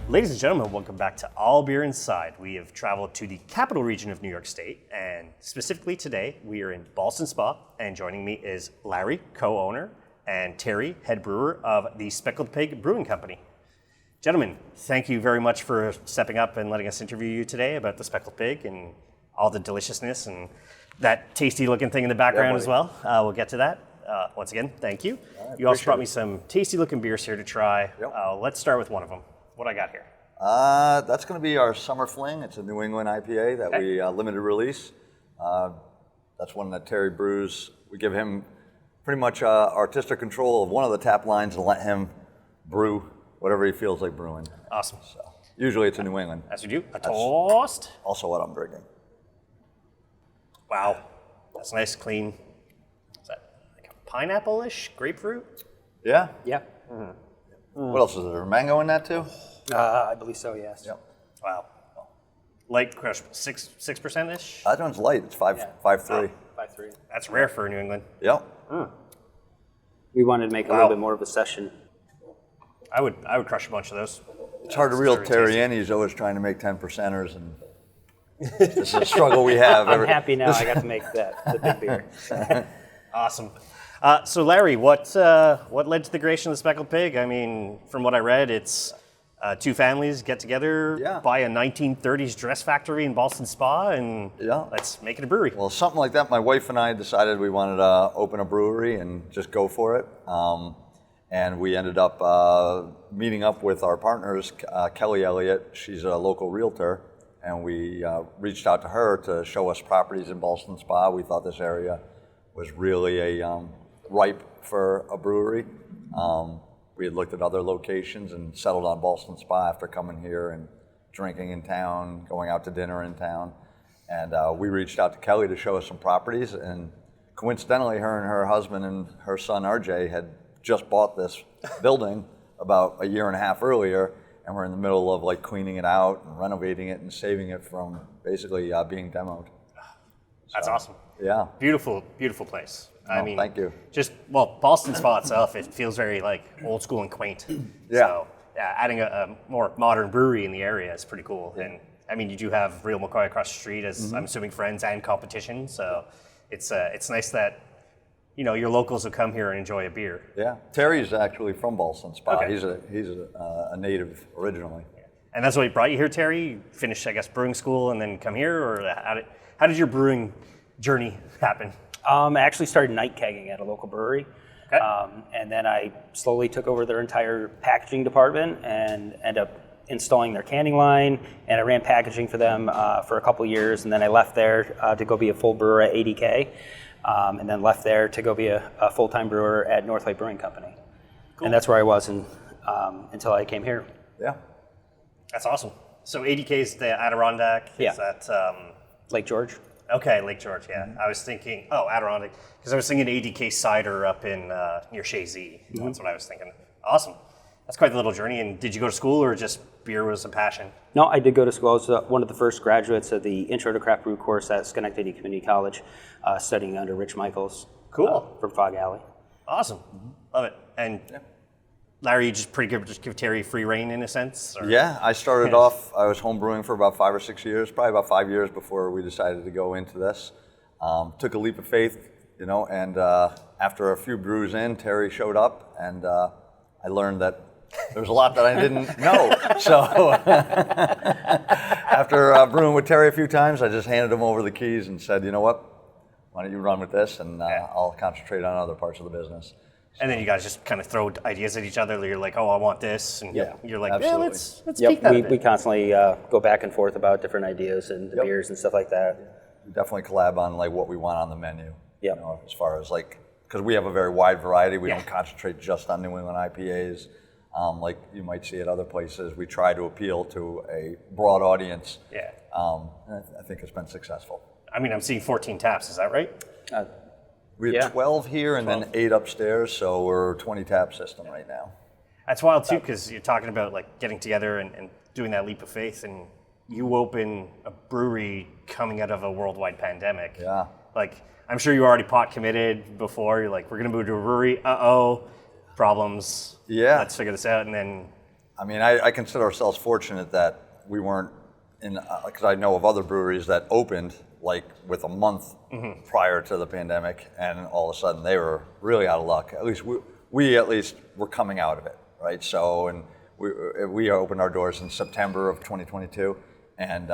Ladies and gentlemen, welcome back to All Beer Inside. We have traveled to the capital region of New York State, and specifically today, we are in Ballston Spa, and joining me is Larry, co-owner, and Terry, head brewer of the Speckled Pig Brewing Company. Gentlemen, thank you very much for stepping up and letting us interview you today about the Speckled Pig and all the deliciousness and that tasty looking thing in the background as well. We'll get to that. Once again, thank you. You also brought me some tasty looking beers here to try. Yep. Let's start with one of them. What I got here? That's going to be our Summer Fling. It's a New England IPA that we limited release. That's one that Terry brews. We give him pretty much artistic control of one of the tap lines and let him brew whatever he feels like brewing. Awesome. So usually it's in New England. As we do, a toast. Also what I'm drinking. Wow, that's nice, clean. Is that like a pineapple-ish grapefruit? Yeah. Yeah. Mm-hmm. What else is there? Mango in that too? I believe so, yes. Yep. Wow. Light crush, 6%-ish? That one's light. It's 5.3. 5.3. That's rare for New England. Yep. We wanted to make a little bit more of a session. I would crush a bunch of those. It's hard to reel Terry in. He's always trying to make 10%ers, and this is a struggle we have. I'm happy now I got to make the big beer. Awesome. So Larry, what led to the creation of the Speckled Pig? I mean, from what I read, it's two families get together, buy a 1930s dress factory in Ballston Spa, and let's make it a brewery. Well, something like that. My wife and I decided we wanted to open a brewery and just go for it. And we ended up meeting up with our partners, Kelly Elliott. She's a local realtor, and we reached out to her to show us properties in Ballston Spa. We thought this area was really ripe for a brewery. We had looked at other locations and settled on Ballston Spa after coming here and drinking in town, going out to dinner in town. And we reached out to Kelly to show us some properties, and coincidentally, her and her husband and her son RJ had just bought this building about a year and a half earlier, and we're in the middle of like cleaning it out and renovating it and saving it from basically being demoed. That's awesome. Yeah. Beautiful, beautiful place. I mean, thank you. Ballston Spa itself, it feels very like old school and quaint. So adding a more modern brewery in the area is pretty cool. Yeah. And I mean, you do have Real McCoy across the street as I'm assuming friends and competition. So it's nice that your locals will come here and enjoy a beer. Yeah, Terry's actually from Ballston Spa. Okay. He's a native originally. And that's what brought you here, Terry? You finished, I guess, brewing school and then come here, or how did your brewing journey happen? I actually started night kegging at a local brewery. Okay. And then I slowly took over their entire packaging department and ended up installing their canning line, and I ran packaging for them for a couple years, and then I left there to go be a full brewer at ADK. And then left there to go be a full-time brewer at Northlight Brewing Company. Cool. And that's where I was until I came here. Yeah. That's awesome. So ADK is the Adirondack? Yeah. Is that... Lake George. Okay, Lake George, yeah. Mm-hmm. I was thinking, Adirondack, because I was thinking ADK cider up in near Haze. Mm-hmm. That's what I was thinking. Awesome. That's quite the little journey. And did you go to school, or just beer was a passion? No, I did go to school. I was one of the first graduates of the Intro to Craft Brew course at Schenectady Community College, studying under Rich Michaels. Cool. From Fog Alley. Awesome. Mm-hmm. Love it. And Larry, you just pretty good, just give Terry free reign in a sense? Or? Yeah, I started off, I was home brewing for about 5 or 6 years, probably about 5 years before we decided to go into this. Took a leap of faith, and after a few brews in, Terry showed up, and I learned that there was a lot that I didn't know. So after brewing with Terry a few times, I just handed him over the keys and said, you know what, why don't you run with this, and I'll concentrate on other parts of the business. And then you guys just kind of throw ideas at each other. You're like, oh, I want this. And you're like, absolutely. Let's peek that a bit. We constantly go back and forth about different ideas and the beers and stuff like that. We definitely collab on like what we want on the menu. Yeah. As far as because we have a very wide variety. We don't concentrate just on New England IPAs. Like you might see at other places. We try to appeal to a broad audience. Yeah. And I think it's been successful. I mean, I'm seeing 14 taps. Is that right? We have 12 here and 12. Then 8 upstairs, so we're 20 tap system right now. That's wild too, because you're talking about like getting together and doing that leap of faith, and you open a brewery coming out of a worldwide pandemic. Yeah. Like, I'm sure you were already pot committed before. You're like, we're gonna move to a brewery. Problems. Yeah. Let's figure this out, and then I mean, I consider ourselves fortunate that we weren't in, because I know of other breweries that opened like with a month prior to the pandemic, and all of a sudden they were really out of luck. At least we at least were coming out of it, right? So, and we opened our doors in September of 2022, and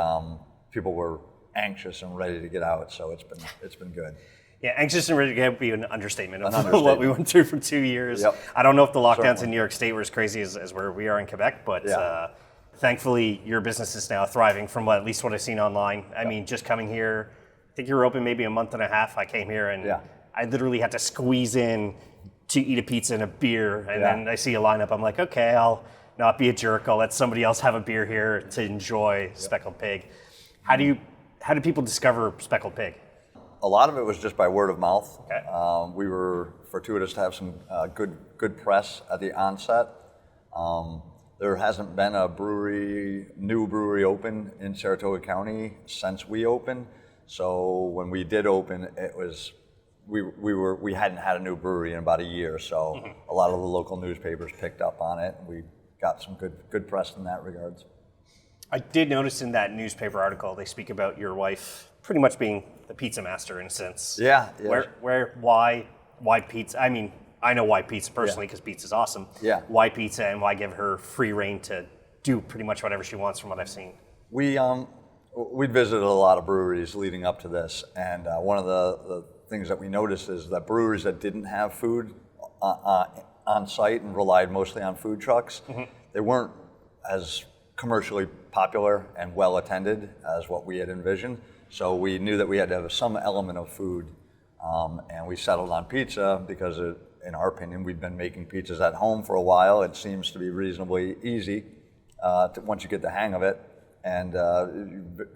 people were anxious and ready to get out. So it's been good. Yeah, anxious and ready to get would be an understatement of what we went through for 2 years. Yep. I don't know if the lockdowns in New York State were as crazy as where we are in Quebec, but thankfully your business is now thriving from at least what I've seen online. I mean, just coming here, I think you were open maybe a month and a half. I came here and I literally had to squeeze in to eat a pizza and a beer, and then I see a lineup. I'm like, okay, I'll not be a jerk. I'll let somebody else have a beer here to enjoy Speckled Pig. How do people discover Speckled Pig? A lot of it was just by word of mouth. Okay. We were fortuitous to have some good press at the onset. There hasn't been a new brewery open in Saratoga County since we opened. So when we did open, it was we hadn't had a new brewery in about a year. So a lot of the local newspapers picked up on it. We got some good press in that regards. I did notice in that newspaper article they speak about your wife pretty much being the pizza master in a sense. Yeah. Why pizza? I mean, I know why pizza personally because pizza's awesome. Yeah. Why pizza, and why give her free reign to do pretty much whatever she wants from what I've seen? We visited a lot of breweries leading up to this, and one of the things that we noticed is that breweries that didn't have food on site and relied mostly on food trucks, they weren't as commercially popular and well attended as what we had envisioned. So we knew that we had to have some element of food, and we settled on pizza because, in our opinion, we'd been making pizzas at home for a while. It seems to be reasonably easy once you get the hang of it, and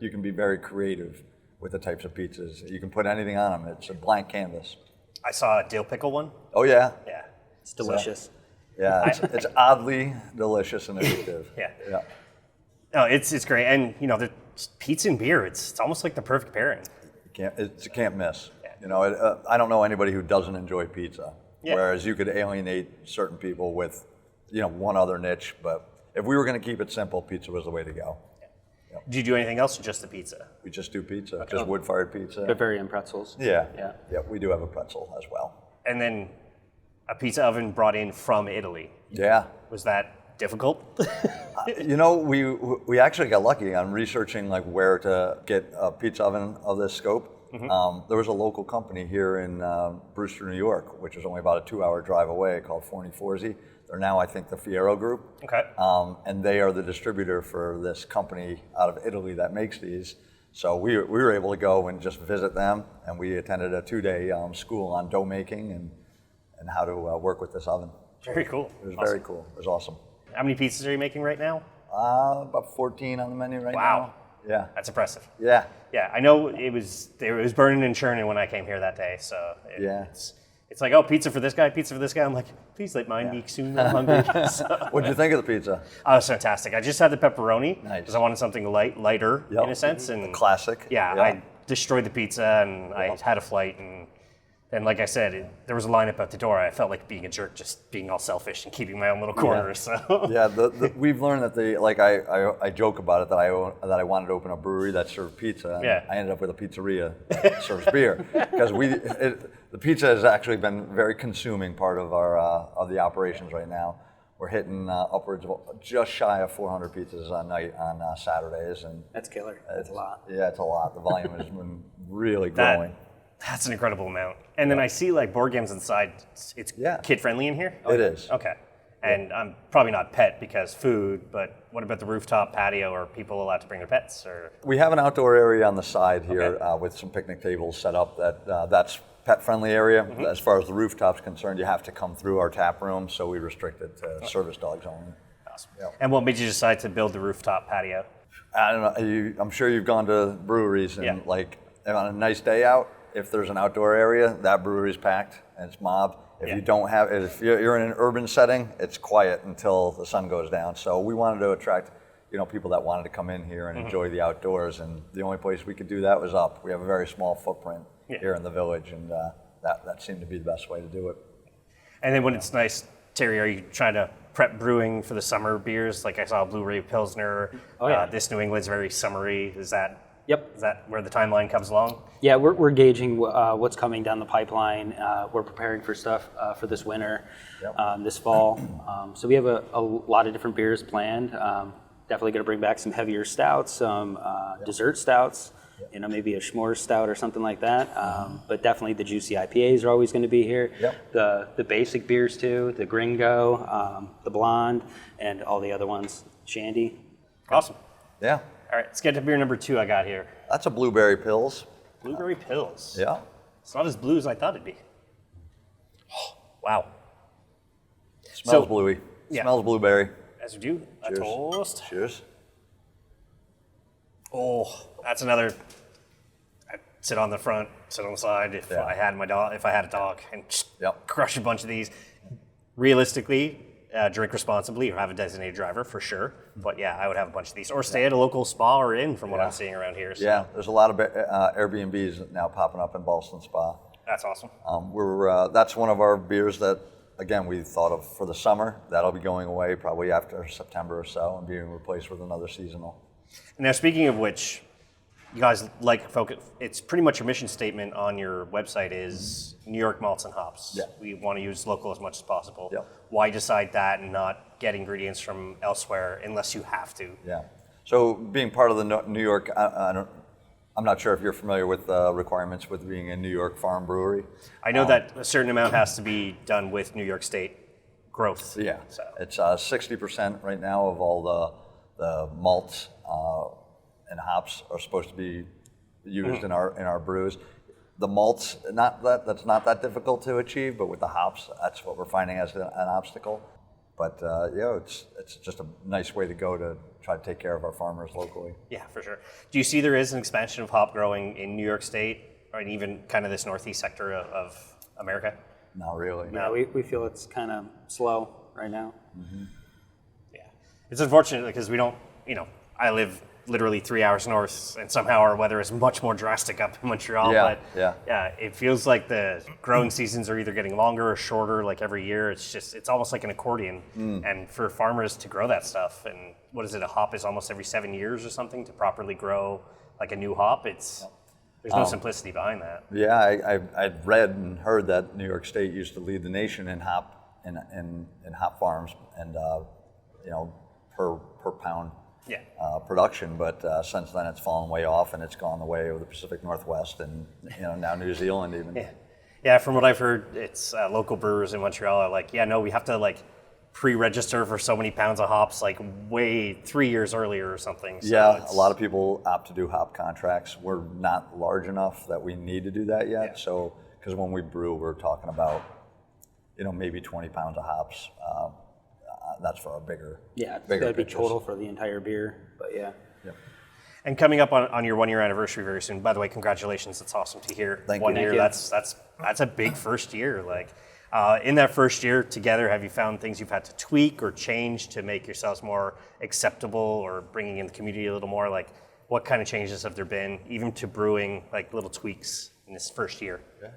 you can be very creative with the types of pizzas. You can put anything on them. It's a blank canvas. I saw a dill pickle one. Oh yeah. Yeah. It's delicious. Yeah, it's oddly delicious and addictive. Yeah. No, it's great, and the pizza and beer. It's almost like the perfect pairing. You can't miss. Yeah. I don't know anybody who doesn't enjoy pizza. Yeah. Whereas you could alienate certain people with, one other niche. But if we were going to keep it simple, pizza was the way to go. Yeah. Yep. Do you do anything else, or just the pizza? We just do pizza, just wood-fired pizza. Bavarian pretzels. Yeah. We do have a pretzel as well. And then a pizza oven brought in from Italy. Yeah. Was that difficult? We actually got lucky on researching like where to get a pizza oven of this scope. There was a local company here in Brewster, New York, which was only about a 2-hour drive away, called Forni Forzi. They're now, I think, the Fiero Group. Okay. And they are the distributor for this company out of Italy that makes these. So we were able to go and just visit them, and we attended a 2-day school on dough making and how to work with this oven. Very cool. It was very cool. It was awesome. How many pizzas are you making right now? About 14 on the menu right now. Wow. Yeah. That's impressive. Yeah. Yeah, I know it was burning and churning when I came here that day. So it's like, oh, pizza for this guy, pizza for this guy. I'm like, please let mine be soon. I'm hungry. What did you think of the pizza? Oh, it was fantastic. I just had the pepperoni because Nice. I wanted something lighter in a sense. And classic. Yeah, I destroyed the pizza and I had a flight, and like I said, there was a lineup at the door. I felt like being a jerk, just being all selfish and keeping my own little corner. So We've learned that I joke about it that I wanted to open a brewery that served pizza. And I ended up with a pizzeria that serves beer because the pizza has actually been a very consuming part of our of the operations right now. We're hitting upwards of just shy of 400 pizzas a night on Saturdays, and that's killer. That's a lot. Yeah, it's a lot. The volume has been really growing. That's an incredible amount. And then I see like board games inside. It's kid friendly in here? It is. Okay. And I'm probably not pet because food, but what about the rooftop patio? Are people allowed to bring their pets? Or we have an outdoor area on the side here with some picnic tables set up. That's pet friendly area. As far as the rooftop's concerned, you have to come through our tap room, so we restrict it to service dogs only. Awesome. Yep. And what made you decide to build the rooftop patio? I don't know. I'm sure you've gone to breweries and like on a nice day out, if there's an outdoor area, that brewery's packed and it's mobbed. If you don't have, if you're in an urban setting, it's quiet until the sun goes down. So we wanted to attract, people that wanted to come in here and enjoy the outdoors. And the only place we could do that was up. We have a very small footprint here in the village, and that seemed to be the best way to do it. And then when it's nice, Terry, are you trying to prep brewing for the summer beers? Like I saw Blue Ray Pilsner. Oh, yeah. This New England's very summery. Yep. Is that where the timeline comes along? Yeah, we're gauging what's coming down the pipeline. We're preparing for stuff for this winter, this fall. So we have a lot of different beers planned. Definitely going to bring back some heavier stouts, some dessert stouts, maybe a s'mores stout or something like that. But definitely the juicy IPAs are always going to be here. Yep. The basic beers too, the Gringo, the Blonde, and all the other ones, Shandy. Awesome. Yeah. All right, let's get to beer number 2 I got here. That's a blueberry pills. Blueberry Pills. Yeah. It's not as blue as I thought it'd be. Wow. Smells So- bluey. Yeah. Smells blueberry. As we do, a Cheers. toast. Cheers. Oh, that's another. I'd sit on the front, sit on the side if Yeah. I had my dog, if I had a dog, and just Yep. crush a bunch of these. Realistically, drink responsibly or have a designated driver for sure. But yeah, I would have a bunch of these, or stay at a local spa or inn, from what I'm seeing around here. So Yeah, there's a lot of Airbnbs now popping up in Ballston Spa. that's awesome. That's one of our beers that, again, we thought of for the summer. That'll be going away probably after September or so and being replaced with another seasonal. Now, speaking of which, you guys like focus. It's pretty much your mission statement on your website is New York malts and hops. Yeah. We want to use local as much as possible. Yep. Why decide that and not get ingredients from elsewhere unless you have to? Yeah. So being part of the New York, I'm not sure if you're familiar with the requirements with being a New York farm brewery. I know that a certain amount has to be done with New York State growth. Yeah, So it's 60% right now of all the malts and hops are supposed to be used in our brews. The malts, that's not that difficult to achieve, but with the hops, that's what we're finding as an obstacle. But it's just a nice way to go to try to take care of our farmers locally. yeah, for sure. Do you see there is an expansion of hop growing in New York State, or even kind of this northeast sector of America? Not really. Yeah, we feel it's kind of slow right now. Yeah, it's unfortunate because we don't. I live literally 3 hours north, and somehow our weather is much more drastic up in Montreal. Yeah, but yeah. It feels like the growing seasons are either getting longer or shorter, like every year. It's almost like an accordion. And for farmers to grow that stuff, and what is it? A hop is almost every 7 years or something to properly grow like a new hop. There's no simplicity behind that. Yeah, I'd read and heard that New York State used to lead the nation in hop hop farms and per pound Yeah. production, but since then it's fallen way off and it's gone the way of the Pacific Northwest and now New Zealand even. Yeah. Yeah, from what I've heard, it's local brewers in Montreal are like, we have to pre-register for so many pounds of hops way 3 years earlier or something. So Yeah, a lot of people opt to do hop contracts. We're not large enough that we need to do that yet. Yeah. So, because when we brew, we're talking about, maybe 20 pounds of hops. That's for a bigger. Yeah, bigger that'd be pitches. total for the entire beer, but yeah. And coming up on your 1 year anniversary very soon. By the way, congratulations! That's awesome to hear. Thank you. 1 year. Thank you. That's a big first year. In that first year together, have you found things you've had to tweak or change to make yourselves more acceptable, or bringing in the community a little more? What kind of changes have there been, even to brewing, little tweaks in this first year? Yeah.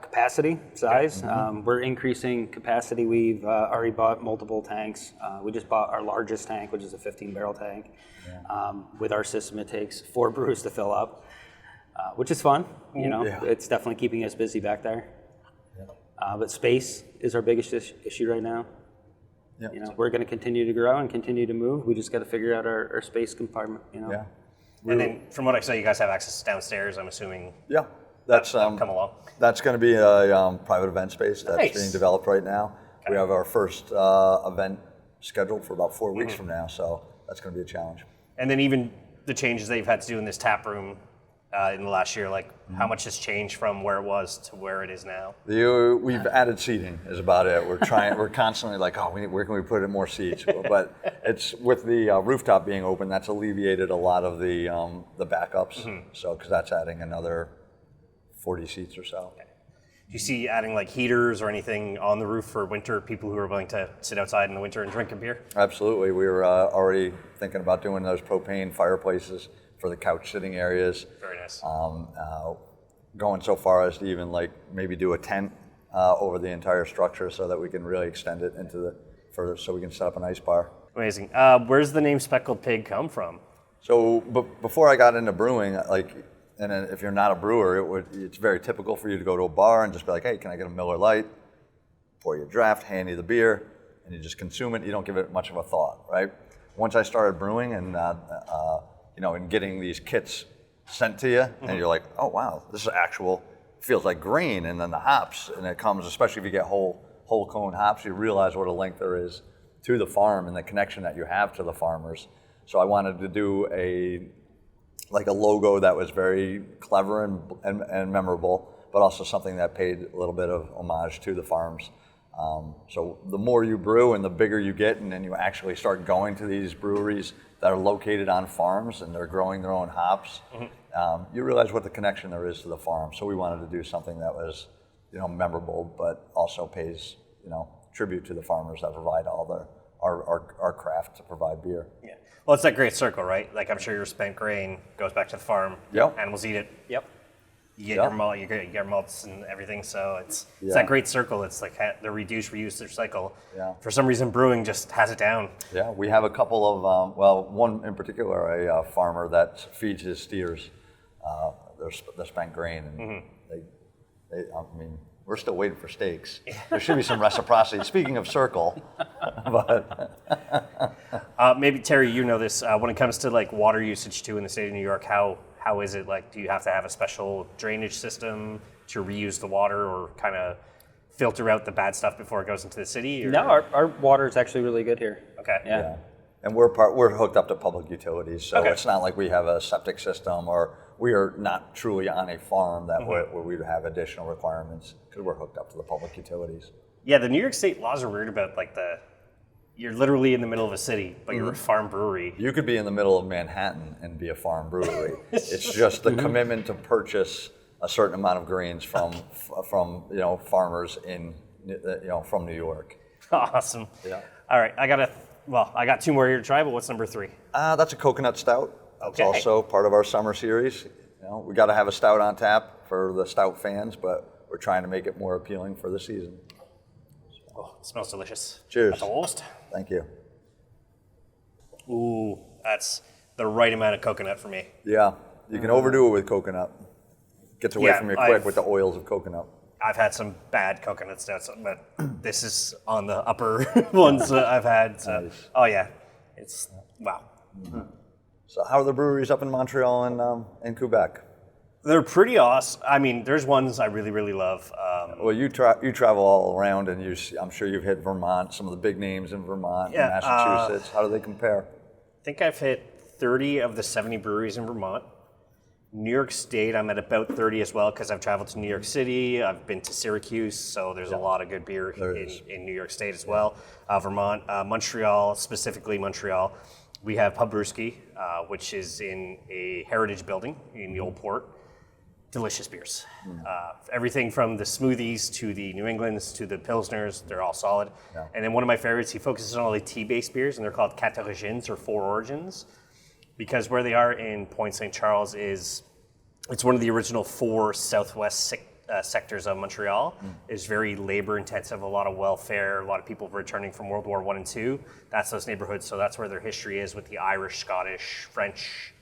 Capacity, size. We're increasing capacity. We've already bought multiple tanks. We just bought our largest tank, which is a 15-barrel tank. With our system, it takes 4 brews to fill up, which is fun. Yeah. It's definitely keeping us busy back there. But space is our biggest issue right now. Yeah. We're going to continue to grow and continue to move. We just got to figure out our space compartment. Yeah. And then, from what I saw, you guys have access downstairs. I'm assuming Yeah. That's come along. That's going to be a private event space that's Nice. being developed right now. Okay. We have our first event scheduled for about 4 weeks from now, so that's going to be a challenge. And then even the changes that you've had to do in this tap room in the last year, how much has changed from where it was to where it is now? We've added seating is about it. We're constantly where can we put in more seats? But it's with the rooftop being open, that's alleviated a lot of the backups. So because that's adding another 40 seats or so. Do you see adding heaters or anything on the roof for winter, people who are willing to sit outside in the winter and drink a beer? Absolutely. We were already thinking about doing those propane fireplaces for the couch sitting areas. Very nice. Going so far as to even maybe do a tent over the entire structure so that we can really extend it so we can set up an ice bar. Amazing. Where's the name Speckled Pig come from? So before I got into brewing, and then if you're not a brewer, it's very typical for you to go to a bar and just be like, hey, can I get a Miller Lite? Pour you a draft, hand you the beer, and you just consume it. You don't give it much of a thought, right? Once I started brewing and and getting these kits sent to you, and you're like, oh wow, this is actual, feels like grain, and then the hops, and it comes, especially if you get whole cone hops, you realize what a link there is to the farm and the connection that you have to the farmers. So I wanted to do a logo that was very clever and memorable, but also something that paid a little bit of homage to the farms. So the more you brew and the bigger you get, and then you actually start going to these breweries that are located on farms and they're growing their own hops, you realize what the connection there is to the farm. So we wanted to do something that was, memorable, but also pays, tribute to the farmers that provide all our craft to provide beer. Yeah. Well, it's that great circle, right? Like, I'm sure your spent grain goes back to the farm. Yep. Animals eat it. Yep. You get your malt, you get your malts and everything. So it's that great circle. It's like the reduce, reuse, recycle. Yeah. For some reason, brewing just has it down. Yeah. We have a couple of one in particular, a farmer that feeds his steers their spent grain, and we're still waiting for steaks. There should be some reciprocity. Speaking of circle, but maybe Terry, you know this. When it comes to like water usage too in the state of New York, how is it? Like, do you have to have a special drainage system to reuse the water, or kind of filter out the bad stuff before it goes into the city? Or? No, our water is actually really good here. Okay. Yeah. And we're hooked up to public utilities, so it's not like we have a septic system, or we are not truly on a farm that where we would have additional requirements, because we're hooked up to the public utilities. Yeah, the New York State laws are weird about you're literally in the middle of a city, but you're a farm brewery. You could be in the middle of Manhattan and be a farm brewery. It's just the commitment to purchase a certain amount of grains from farmers from New York. Awesome. Yeah. All right, I got two more here to try, but what's number 3? That's a coconut stout. That's Okay. also part of our summer series. We got to have a stout on tap for the stout fans, but we're trying to make it more appealing for the season. Oh, it smells delicious. Cheers. That's a roast. Thank you. Ooh, that's the right amount of coconut for me. Yeah, you can overdo it with coconut. Gets away from you quick with the oils of coconut. I've had some bad coconut stouts, but this is on the upper ones that I've had. So. Nice. Oh yeah, it's wow. Mm-hmm. So how are the breweries up in Montreal and Quebec? They're pretty awesome. I mean, there's ones I really, really love. Well, you travel all around, and I'm sure you've hit Vermont, some of the big names in Vermont and Massachusetts. How do they compare? I think I've hit 30 of the 70 breweries in Vermont. New York State, I'm at about 30 as well, because I've traveled to New York City. I've been to Syracuse, so there's a lot of good beer in New York State as well. Vermont, Montreal, specifically Montreal. We have Pub Brewski, which is in a heritage building in the Old Port. Delicious beers. Everything from the smoothies to the New Englands to the Pilsners, they're all solid. Yeah. And then one of my favorites, he focuses on all the tea-based beers, and they're called Quatre Origines, or Four Origins, because where they are in Point St. Charles it's one of the original 4 southwest sectors of Montreal. It's very labor-intensive, a lot of welfare, a lot of people returning from World War I and II. That's those neighborhoods, so that's where their history is with the Irish, Scottish, French,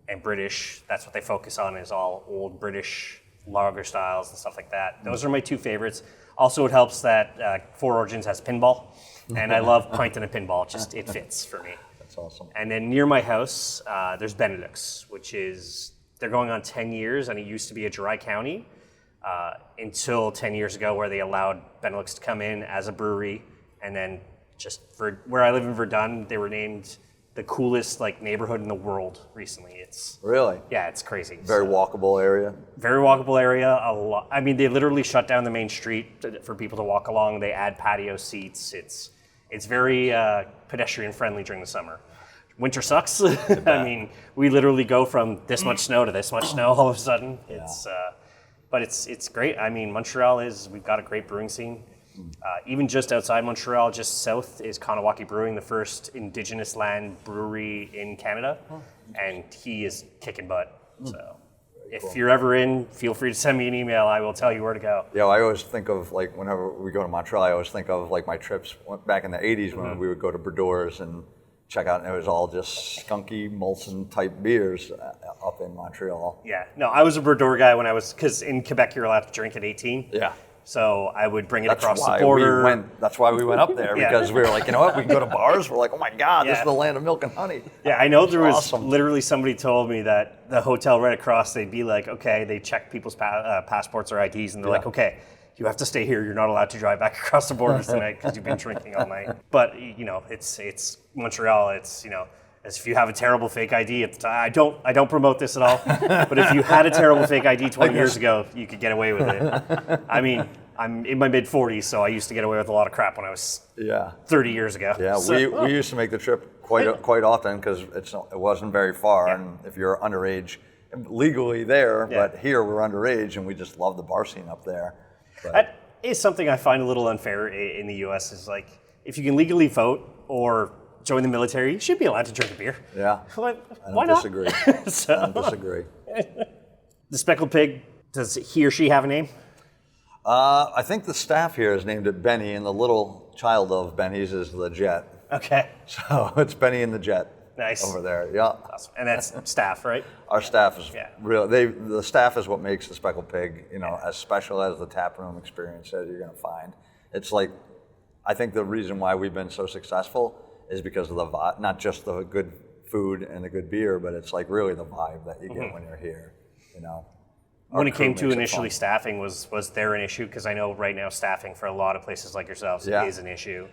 and British. That's what they focus on, is all old British lager styles and stuff like that. Those are my 2 favorites. Also, it helps that Four Origins has pinball, and I love pint and a pinball. It fits for me. That's awesome. And then near my house, there's Benedict's, which is, they're going on 10 years, and it used to be a dry county until 10 years ago, where they allowed Benedict's to come in as a brewery. And then just for where I live in Verdun, they were named the coolest neighborhood in the world recently. It's really, yeah, it's crazy. Very walkable area. Very walkable area. A lot. I mean, they literally shut down the main street for people to walk along. They add patio seats. It's very pedestrian friendly during the summer. Winter sucks. I mean, we literally go from this much snow to this much snow all of a sudden. But it's great. I mean, we've got a great brewing scene. Even just outside Montreal, just south, is Kanawaki Brewing, the first indigenous land brewery in Canada, and he is kicking butt. So If you're ever in, feel free to send me an email. I will tell you where to go. Yeah, I always think of like whenever we go to Montreal, I always think of like my trips back in the 80s when we would go to brewers and check out, and it was all just skunky Molson type beers up in Montreal. Yeah, no, I was a brewer guy when I was, because in Quebec you're allowed to drink at 18. Yeah. So I would bring it That's across why the border. that's why we went up there, Yeah. because we were like, you know what, we can go to bars. We're like, oh my God, this Yeah. is the land of milk and honey. Yeah, I know there was awesome. literally somebody told me that the hotel right across, they'd be like, okay, they check people's passports or IDs, and they're like, okay, you have to stay here. You're not allowed to drive back across the border tonight because you've been drinking all night. But it's Montreal. It's as if you have a terrible fake ID at the time. I don't promote this at all. But if you had a terrible fake ID 20 years ago, you could get away with it. I mean, I'm in my mid-40s, so I used to get away with a lot of crap when I was 30 years ago. Yeah, So- we used to make the trip quite often because it wasn't very far, and if you're underage, legally there, but here we're underage, and we just love the bar scene up there. But That is something I find a little unfair in the U.S. is like, if you can legally vote or join the military, you should be allowed to drink a beer. yeah, Why I not? don't disagree. So- I don't disagree. The Speckled Pig, does he or she have a name? I think the staff here has named it Benny, and the little child of Benny's is the Jet. Okay, So it's Benny and the Jet. Nice. Over there. Yeah. awesome. And that's staff, right? Our staff is Yeah. real. The staff is what makes the Speckled Pig, as special as the taproom experience that you're going to find. It's like, I think the reason why we've been so successful is because of the vibe, not just the good food and the good beer, but it's like really the vibe that you get when you're here. When it came crew to makes it initially fun. staffing, was there an issue? Because I know right now staffing for a lot of places like yourselves is an issue.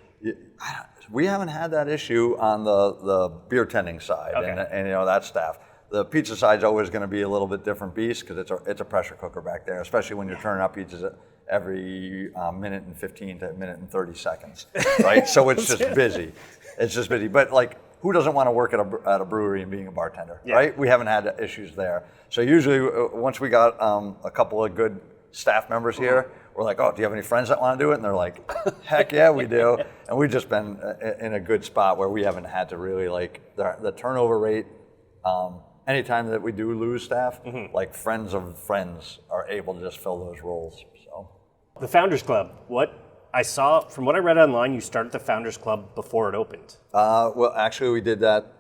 We haven't had that issue on the beer tending side Okay. and that staff. The pizza side's always going to be a little bit different beast because it's a pressure cooker back there, especially when you're turning out pizzas every minute and 15 to minute and 30 seconds, right? So it's just busy. It's just busy. But like, who doesn't want to work at a brewery and being a bartender, right? We haven't had issues there. So usually once we got a couple of good staff members here, we're like, oh, do you have any friends that want to do it? And they're like, heck yeah, we do. And we've just been in a good spot where we haven't had to really the turnover rate. Anytime that we do lose staff, like friends of friends are able to just fill those roles. So The Founders Club, I saw, from what I read online, you started the Founders Club before it opened. well, actually, we did that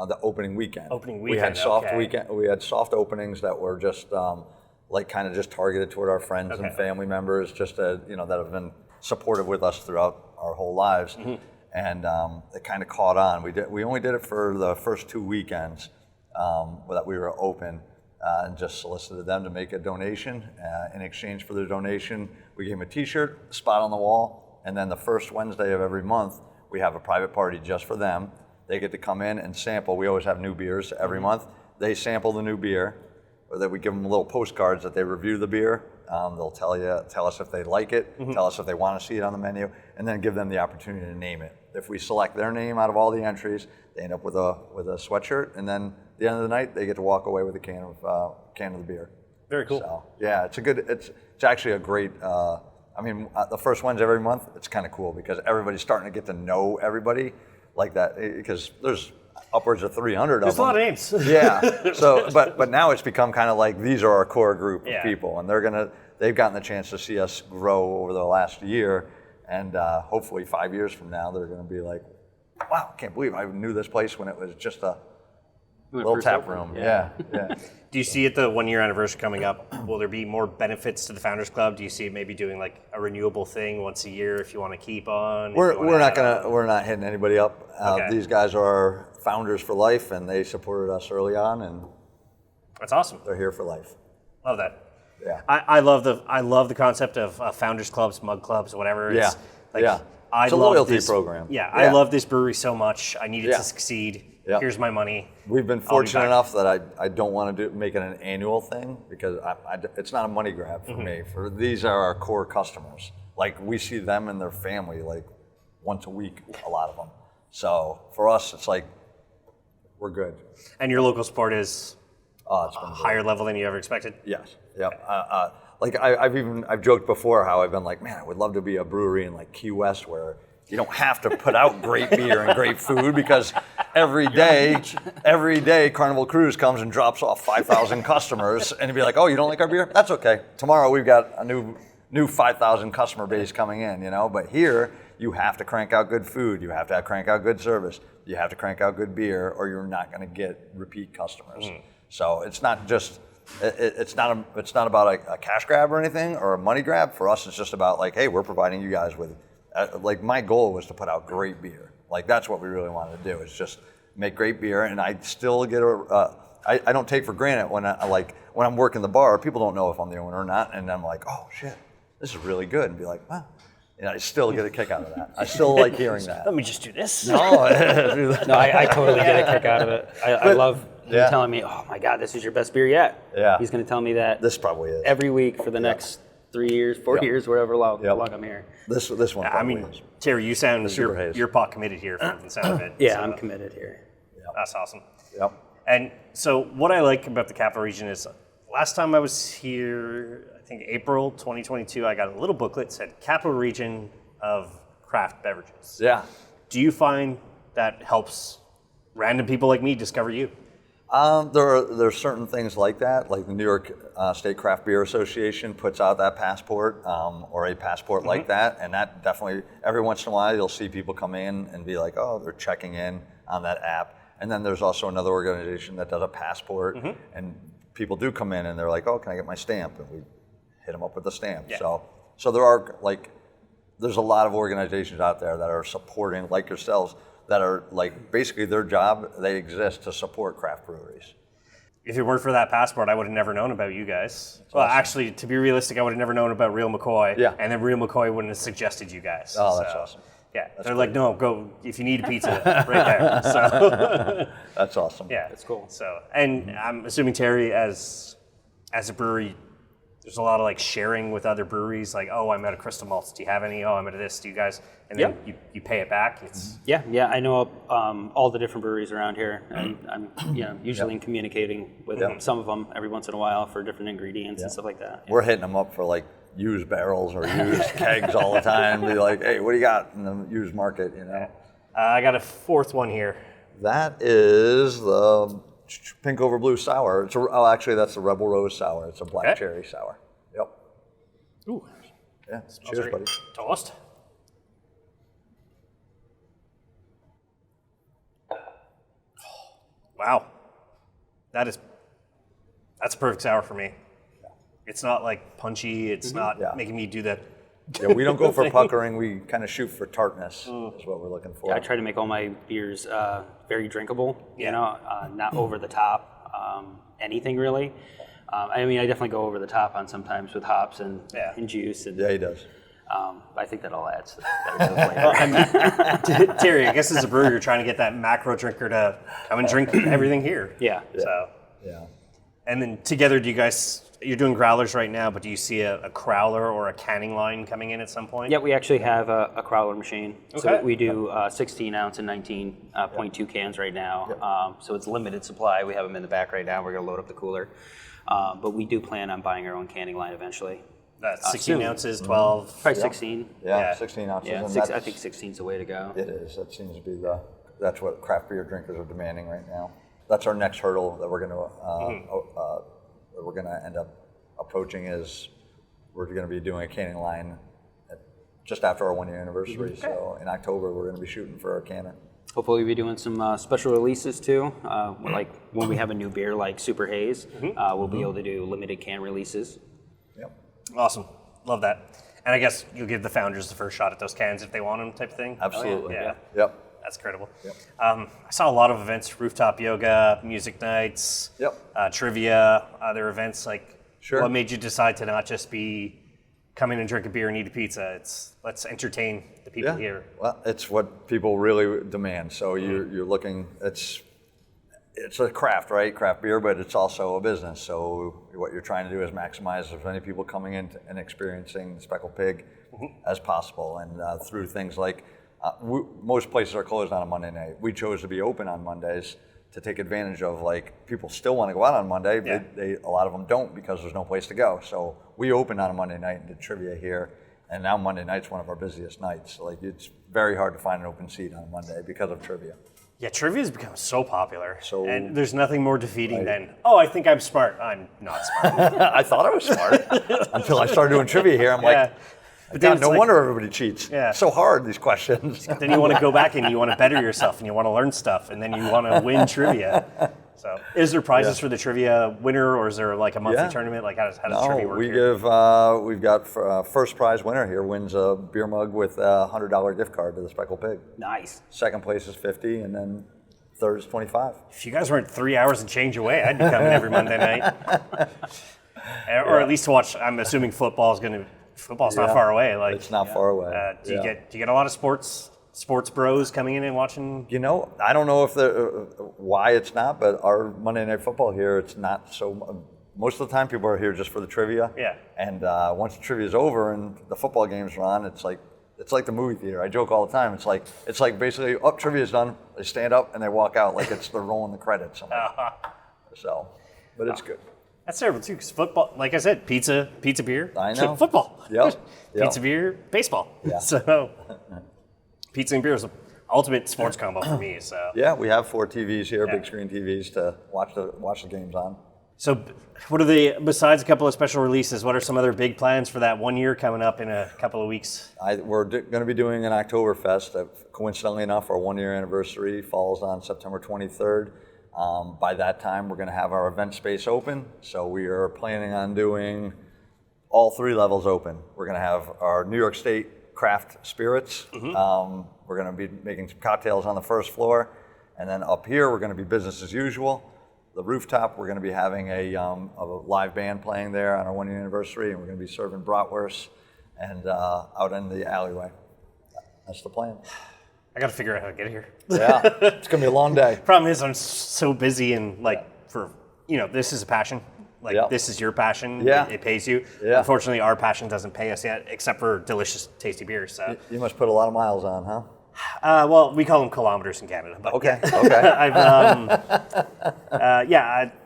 the opening weekend. We had We had soft openings that were just kind of just targeted toward our friends and family members, just that have been supportive with us throughout our whole lives, and it kind of caught on. We only did it for the first 2 weekends that we were open. And just solicited them to make a donation. In exchange for their donation, we gave them a T-shirt, a spot on the wall, and then the first Wednesday of every month, we have a private party just for them. They get to come in and sample. We always have new beers every month. They sample the new beer, or that we give them little postcards that they review the beer. They'll tell us if they like it, tell us if they want to see it on the menu, and then give them the opportunity to name it. If we select their name out of all the entries, they end up with a sweatshirt, and then at the end of the night, they get to walk away with a can of the beer. Very cool. So yeah, it's actually a great. The first ones every month, it's kind of cool because everybody's starting to get to know everybody like that because there's upwards of 300 There's of them. a lot of names. Yeah. So, but now it's become kind of like these are our core group of Yeah. people, and they've gotten the chance to see us grow over the last year, and hopefully 5 years from now they're going to be like, wow, I can't believe I knew this place when it was just a little tap room. Yeah. Do you see it the 1 year anniversary coming up? Will there be more benefits to the Founders Club? Do you see it maybe doing like a renewable thing once a year if you want to keep on? We're not hitting anybody up. These guys are our founders for life, and they supported us early on, and That's awesome. they're here for life. Love that. Yeah. I love the concept of Founders Clubs, mug clubs, whatever. Yeah. It's a love loyalty this program. Yeah, I love this brewery so much. I need it to succeed. Yeah. Here's my money. We've been I'll be fortunate back. enough that I don't want to make it an annual thing because it's not a money grab for me. These are our core customers. Like we see them and their family like once a week, a lot of them. So for us, it's like we're good. And your local sport is It's been higher level than you ever expected? Yes. Yep. I've joked before how I've been like, man, I would love to be a brewery in like Key West where You don't have to put out great beer and great food because every day Carnival Cruise comes and drops off 5,000 customers and you'd be like, oh, you don't like our beer? That's okay. Tomorrow we've got a new 5,000 customer base coming in, you know? But here, you have to crank out good food, you have to crank out good service, you have to crank out good beer or you're not gonna get repeat customers. So it's not just, it's not about a cash grab or anything or a money grab. For us, it's just about like, hey, we're providing you guys with, like my goal was to put out great beer. Like that's what we really wanted to do, is just make great beer. And I still get I don't take for granted when I'm working the bar, people don't know if I'm the owner or not. And I'm like, oh shit, this is really good. And be like, wow. And I still get a kick out of that. I still like hearing that. Let me just do this. No, No, I totally get a kick out of it. I love him telling me, oh my God, this is your best beer yet. Yeah. He's going to tell me that this probably is. every week for the next 3 years, 4 years, whatever long I'm here. This one probably is. Terry, you sound Haze. you're pot committed here from the sound of it. Yeah, so I'm committed here. That's awesome. Yep. And so what I like about the Capital Region is last time I was here, I think April 2022, I got a little booklet that said Capital Region of Craft Beverages. Yeah. Do you find that helps random people like me discover you? There are certain things like that, like the New York State Craft Beer Association puts out that passport or a passport like that, and that definitely, every once in a while you'll see people come in and be like, oh, they're checking in on that app. And then there's also another organization that does a passport, and people do come in and they're like, oh, can I get my stamp? And we hit them up with the stamp. Yeah. So there are there's a lot of organizations out there that are supporting, like yourselves, that are like basically their job, they exist to support craft breweries. If it weren't for that passport, I would have never known about you guys. Well, actually, to be realistic, I would have never known about Real McCoy. Yeah. And then Real McCoy wouldn't have suggested you guys. Oh, that's awesome. Yeah, they're like, no, go, if you need a pizza, right there. So That's awesome. yeah, That's cool. So, and I'm assuming, Terry, as a brewery, there's a lot of like sharing with other breweries, like, oh, I'm out of Crystal Malts. Do you have any? Oh, I'm out of this. Do you guys? And then you pay it back. It's Yeah, I know all the different breweries around here, and I'm usually communicating with some of them every once in a while for different ingredients and stuff like that. We're hitting them up for like used barrels or used kegs all the time. Be like, hey, what do you got in the used market? You know. I got a fourth one here. That is the Pink Over Blue Sour. Actually, that's the Rebel Rose Sour. It's a black cherry sour. Yep. Ooh. Yeah. Cheers, buddy. Toast. Wow. That's a perfect sour for me. It's not like punchy. It's not making me do that. Yeah, we don't go for puckering. We kind of shoot for tartness. Is what we're looking for. Yeah, I try to make all my beers very drinkable. You know, not over the top. Anything really. I mean, I definitely go over the top on sometimes with hops and juice. And, Yeah, he does. I think that all adds to the flavor. Terry, I guess as a brewer, you're trying to get that macro drinker to come and drink everything here. Yeah. So. Yeah. And then together, you're doing growlers right now, but do you see a crowler or a canning line coming in at some point? Yeah, we actually have a crowler machine. Okay. So we do 16 ounce and 19.2 cans right now. So it's limited supply. We have them in the back right now. We're going to load up the cooler. But we do plan on buying our own canning line eventually. That's 16 ounces, 12. Probably 16. Yeah, 16 ounces. Yeah, and I think 16 is the way to go. It is. That seems to be that's what craft beer drinkers are demanding right now. That's our next hurdle that we're going to end up approaching is we're going to be doing a canning line just after our 1 year anniversary. So in October, we're going to be shooting for our canner. Hopefully we'll be doing some special releases too. Like when we have a new beer like Super Haze, we'll be able to do limited can releases. Yep. Awesome. Love that. And I guess you'll give the founders the first shot at those cans if they want them, type of thing? Absolutely. Yeah. Yep. That's incredible. Yep. I saw a lot of events, rooftop yoga, music nights, trivia, other events. Like, what made you decide to not just be come in and drink a beer and eat a pizza? It's let's entertain the people here. Well, it's what people really demand. So you're looking. It's a craft, right? Craft beer, but it's also a business. So what you're trying to do is maximize as many people coming in and experiencing Speckled Pig as possible, and through things like. Most places are closed on a Monday night. We chose to be open on Mondays to take advantage of like people still want to go out on Monday. But a lot of them don't because there's no place to go. So we opened on a Monday night and did trivia here, And now Monday night's one of our busiest nights. Like, it's very hard to find an open seat on Monday because of trivia. Yeah, trivia has become so popular. So- and there's nothing more defeating than, oh, I think I'm smart. I'm not smart. I thought I was smart until I started doing trivia here. I'm like, But then God, it's no like- wonder everybody cheats. Yeah. It's so hard, these questions. Then you want to go back and you want to better yourself and you want to learn stuff and then you want to win trivia. So, is there prizes for the trivia winner, or is there like a monthly tournament? Like, how does trivia work here? We've got first prize winner here wins a beer mug with a $100 gift card to the Speckled Pig. Nice. Second place is 50, and then third is 25. If you guys weren't 3 hours and change away, I'd be coming every Monday night. Or at least to watch. I'm assuming football's not far away. Like, It's not far away. do you get a lot of sports bros coming in and watching? You know, I don't know if why it's not, but our Monday Night Football here, it's not so. Most of the time, people are here just for the trivia. Yeah. And once the trivia is over and the football games are on, it's like the movie theater. I joke all the time. It's like basically, trivia's done. They stand up and they walk out like they're rolling the credits. So, but it's good. That's terrible too, because football, like I said, pizza, beer. I know. Football. Yep. Pizza, beer, baseball. Yeah. So, pizza and beer is the ultimate sports combo for me. So. Yeah, we have 4 TVs here, Yeah. big screen TVs to watch the games on. So, what are besides a couple of special releases, what are some other big plans for that 1 year coming up in a couple of weeks? We're going to be doing an Oktoberfest. Coincidentally enough, our 1 year anniversary falls on September 23rd. By that time, we're going to have our event space open. So we are planning on doing all 3 levels open. We're going to have our New York State craft spirits. We're going to be making some cocktails on the first floor. And then up here, we're going to be business as usual. The Rooftop, we're going to be having a live band playing there on our 1 year anniversary. And we're going to be serving bratwurst and out in the alleyway. That's the plan. I got to figure out how to get here. Yeah, it's going to be a long day. Problem is, I'm so busy and this is a passion. Like, Yep. this is your passion. Yeah. It pays you. Yeah. Unfortunately, our passion doesn't pay us yet, except for delicious, tasty beers. So, You must put a lot of miles on, huh? well, we call them kilometers in Canada. But Okay.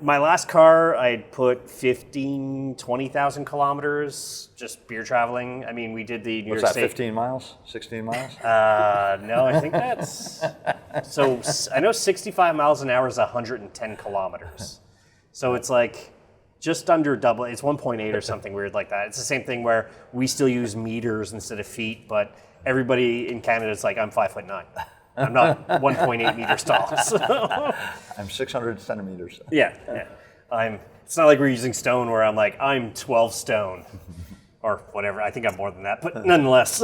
My last car, I'd put 20,000 kilometers just beer traveling. I mean, we did the New What's York that, State. 15 miles? 16 miles? No, I think that's. So I know 65 miles an hour is 110 kilometers. So it's like just under double. It's 1.8 or something weird like that. It's the same thing where we still use meters instead of feet, but everybody in Canada is like, I'm 5'9". I'm not 1.8 meters tall. So. I'm 600 centimeters. Yeah. It's not like we're using stone where I'm like, I'm 12 stone or whatever. I think I'm more than that, but nonetheless.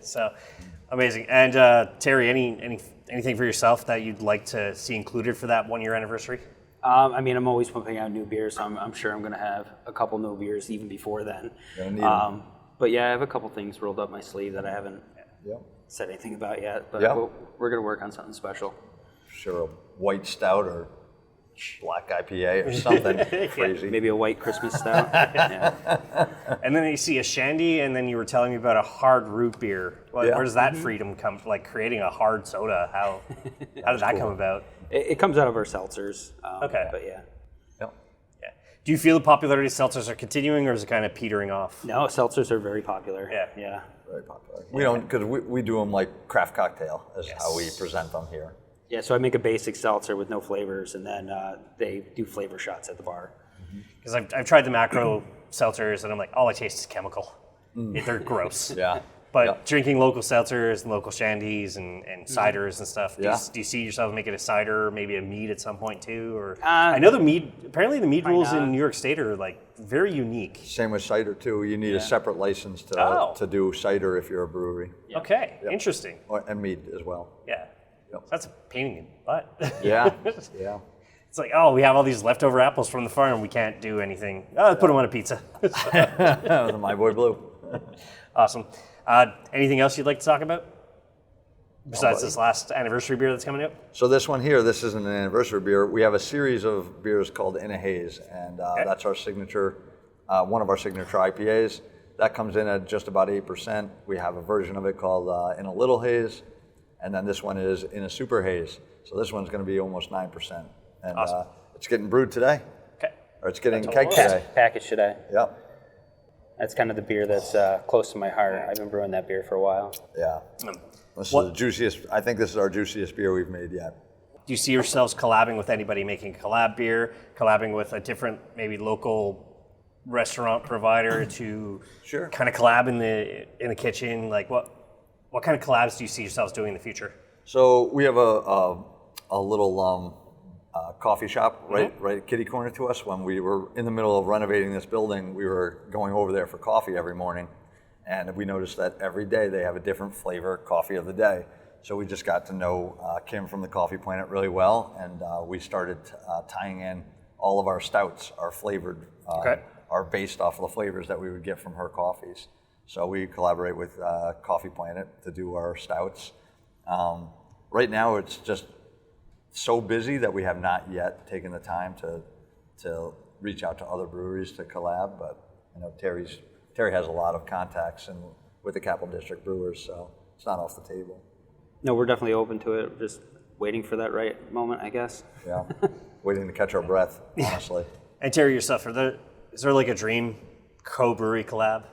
So amazing. And Terry, anything for yourself that you'd like to see included for that 1 year anniversary? I mean, I'm always pumping out new beers, so I'm sure I'm going to have a couple new beers even before then. Gonna need 'em. But yeah, I have a couple things rolled up my sleeve that I haven't Yep. said anything about yet. But Yeah. we're going to work on something special. Sure, a white stout or black IPA or something crazy. Maybe a white Christmas stout. Yeah. And then you see a shandy, and then you were telling me about a hard root beer. Yeah. Where does that freedom come? Like creating a hard soda? How did that come about? It comes out of our seltzers. Okay. But yeah. Yep. Yeah. Do you feel the popularity of seltzers are continuing, or is it kind of petering off? No, seltzers are very popular. Yeah. Yeah. Very popular. We don't, because we do them like craft cocktail is how we present them here. Yeah, so I make a basic seltzer with no flavors, and then they do flavor shots at the bar. Because I've tried the macro seltzers, and I'm like, all I taste is chemical. They're gross. Yeah. But Yep. drinking local seltzers and local shandies and ciders and stuff, Yeah. do you see yourself making a cider, maybe a mead at some point too? Or I know apparently the mead rules in New York State are like very unique. Same with cider too. You need a separate license to do cider if you're a brewery. Okay, interesting. And mead as well. Yeah. Yep. That's a pain in the butt. Yeah. Yeah. It's like, oh, we have all these leftover apples from the farm. We can't do anything. Oh, let's put them on a pizza. My boy Blue. Awesome. Anything else you'd like to talk about? Besides this last anniversary beer that's coming out? So this one here, this isn't an anniversary beer. We have a series of beers called In a Haze, and that's our signature, one of our signature IPAs. That comes in at just about 8%. We have a version of it called In a Little Haze, and then this one is In a Super Haze. So this one's going to be almost 9%. And Awesome. it's getting brewed today, Okay. or it's getting That's kegged awesome. today. Package today. Yep. That's kind of the beer that's close to my heart. I've been brewing that beer for a while. Yeah. This is the juiciest. I think this is our juiciest beer we've made yet. Do you see yourselves collabing with anybody making collab beer, collabing with a different, maybe local restaurant provider to kind of collab in the kitchen? Like what kind of collabs do you see yourselves doing in the future? So we have a little coffee shop right kitty corner to us. When we were in the middle of renovating this building, we were going over there for coffee every morning, and we noticed that every day they have a different flavor coffee of the day. So we just got to know Kim from the Coffee Planet really well, and we started tying in all of our stouts, our flavored, are based off of the flavors that we would get from her coffees. So we collaborate with Coffee Planet to do our stouts. Right now it's just so busy that we have not yet taken the time to reach out to other breweries to collab, but I know Terry has a lot of contacts with the Capital District brewers, so it's not off the table. No, we're definitely open to it. Just waiting for that right moment, I guess. Yeah, waiting to catch our breath, honestly. And Terry, yourself, is there like a dream co-brewery collab?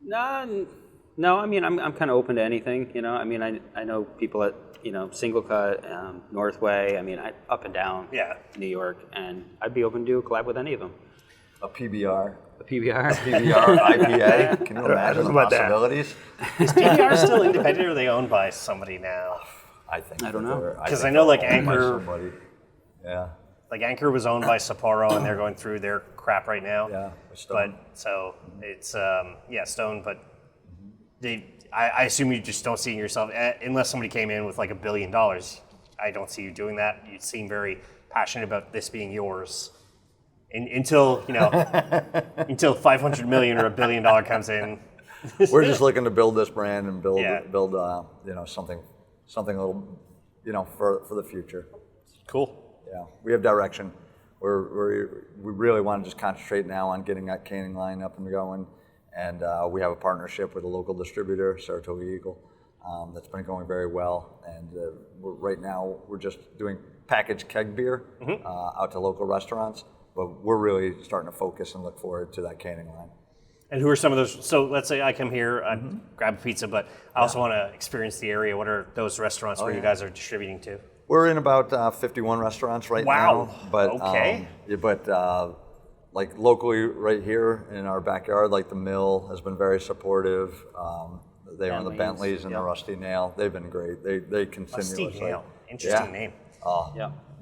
No. I mean, I'm kind of open to anything. You know, I mean, I know people at Single Cut, Northway. I mean, up and down. New York, and I'd be open to collab with any of them. A PBR. A PBR. PBR IPA. Can you imagine the possibilities? Is PBR still independent, or are they owned by somebody now? I think. I don't know. Because I know like Anchor. Yeah. Like Anchor was owned by Sapporo, and they're going through their crap right now. Yeah. But so it's Stone. But I assume you just don't see yourself unless somebody came in with like $1 billion. I don't see you doing that. You seem very passionate about this being yours. Until until 500 million or $1 billion comes in. We're just looking to build this brand and build something a little for the future. Cool. Yeah, we have direction. We really want to just concentrate now on getting that canning line up and going, and we have a partnership with a local distributor, Saratoga Eagle, that's been going very well. And right now we're just doing packaged keg beer out to local restaurants. But we're really starting to focus and look forward to that canning line. And who are some of those? So let's say I come here, I grab a pizza, but I also want to experience the area. What are those restaurants where you guys are distributing to? We're in about 51 restaurants right now. But, like locally right here in our backyard, like the Mill has been very supportive. They own the Bentleys and the Rusty Nail. They've been great. They continuously. Rusty Nail. Interesting name.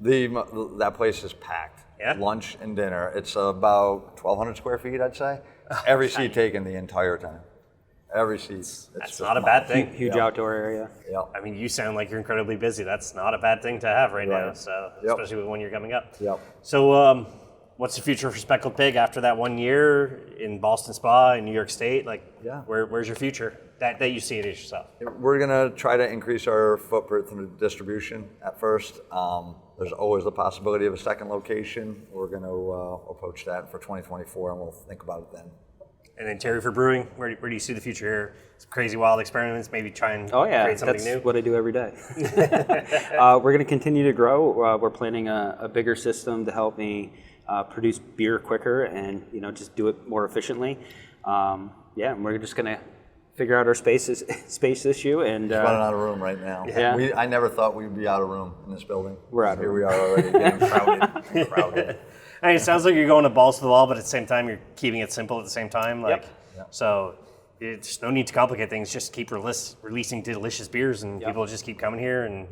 That place is packed. Yeah? Lunch and dinner. It's about 1,200 square feet, I'd say. Every seat taken the entire time. Every seat. That's not a bad thing. Huge outdoor area. Yeah. I mean, you sound like you're incredibly busy. That's not a bad thing to have right now. So especially when you're coming up. Yep. So what's the future for Speckled Pig after that 1 year in Ballston Spa in New York State? Like, where's your future that you see it as yourself? We're gonna try to increase our footprint through distribution at first. There's always the possibility of a second location. We're going to approach that for 2024, and we'll think about it then. And then Terry, for brewing, where do you see the future here? Some crazy, wild experiments, maybe try and create something new? That's what I do every day. We're going to continue to grow. We're planning a bigger system to help me produce beer quicker and just do it more efficiently. And we're just going to figure out our space issue and running out of room right now. I never thought we'd be out of room in this building. We're out of room. Here we are already getting crowded. I mean, it sounds like you're going to balls to the wall, but at the same time, you're keeping it simple at the same time. So it's no need to complicate things. Just keep releasing delicious beers, and people will just keep coming here and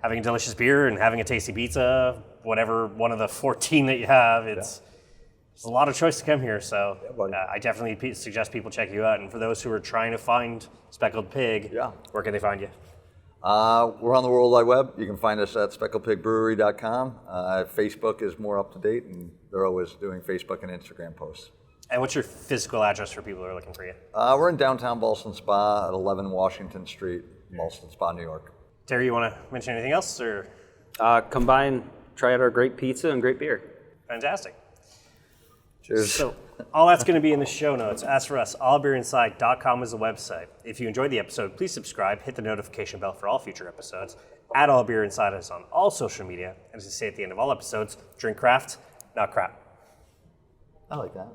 having a delicious beer and having a tasty pizza, whatever one of the 14 that you have. It's a lot of choice to come here, so I definitely suggest people check you out. And for those who are trying to find Speckled Pig, where can they find you? We're on the World Wide Web. You can find us at speckledpigbrewery.com. Facebook is more up to date, and they're always doing Facebook and Instagram posts. And what's your physical address for people who are looking for you? We're in downtown Ballston Spa at 11 Washington Street, Ballston Spa, New York. Terry, you want to mention anything else? Or try out our great pizza and great beer. Fantastic. Cheers. So all that's going to be in the show notes. As for us, allbeerinside.com is the website. If you enjoyed the episode, please subscribe, hit the notification bell for all future episodes. Add All Beer Inside us on all social media. And as I say at the end of all episodes, drink craft, not crap. I like that.